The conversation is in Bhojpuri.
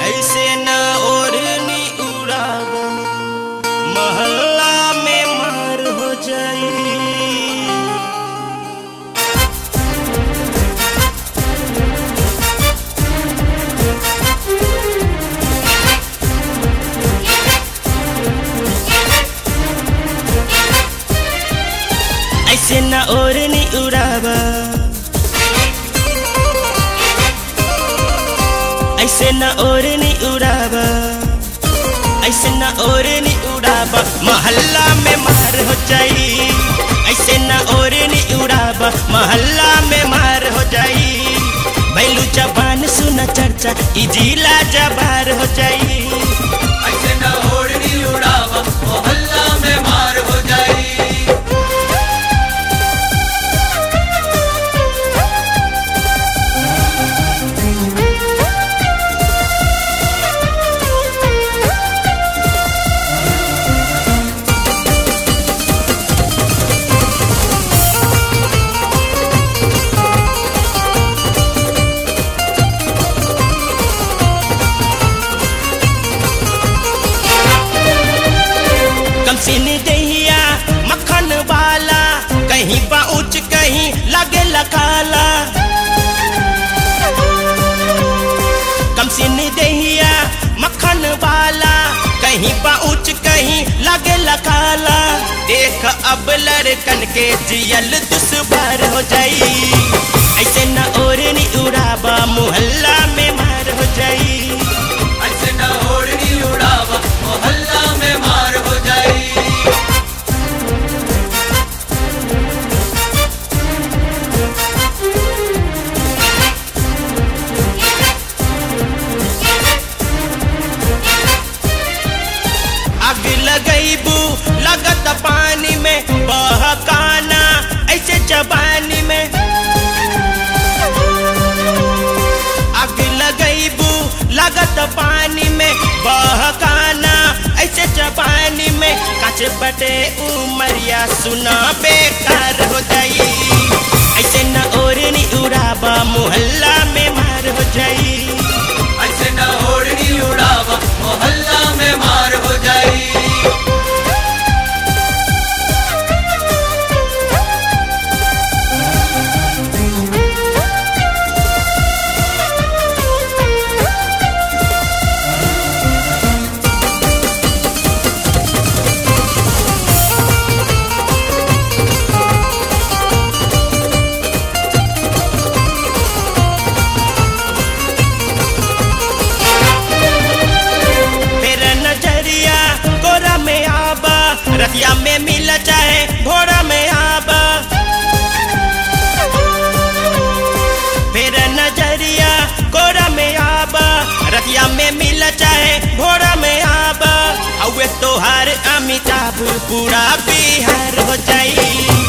ऐसे न ओढ़नी उड़ावा मोहल्ला में मार हो जाई। ऐसे न ओढ़नी उड़ावा, ऐसे न ओढ़नी उड़ावा, ऐसे न ओढ़नी उड़ावा मोहल्ला में मार हो जाई। ऐसे न ओढ़नी उड़ावा मोहल्ला में मार हो जाई। बैलू जबान सुना चर्चा ई जिला जबार हो जाई। ऐसे न ओढ़नी उड़ावा मोहल्ला में मार हो जाई। कमसिन दहिया मक्खन वाला, कहीं बाउच कहीं लगे लकाला। कमसिन दहिया मक्खन वाला, कहीं बाउच कहीं लगे लकाला। देख अब लड़कन के जियल दुश्वार हो जाई। ऐसे न ओढ़नी उड़ावा मोहल्ला में मार हो जाई। ऐसे न ओढ़नी उड़ावा मोहल्ला में मार हो जाई। आग लगैबू लगत पानी में, बहकाना ऐसे जवानी में। आग लगैबू लगत पानी में, बहकाना ऐसे जवानी में। काच बटे उमरिया सुना बेकार हो जाई। ऐसे न ओढ़नी उड़ावा मोहल्ला में मार हो जाई। ऐसे न ओढ़नी उड़ावा मोहल्ला में मार हो जाई। रतिया में मिल जाए भोरा में आबा, फिर नजरिया कोरा में आबा। रतिया में मिल जाए भोरा में आबा। अवे तोहार अमिताभ पूरा बिहार हो जाई।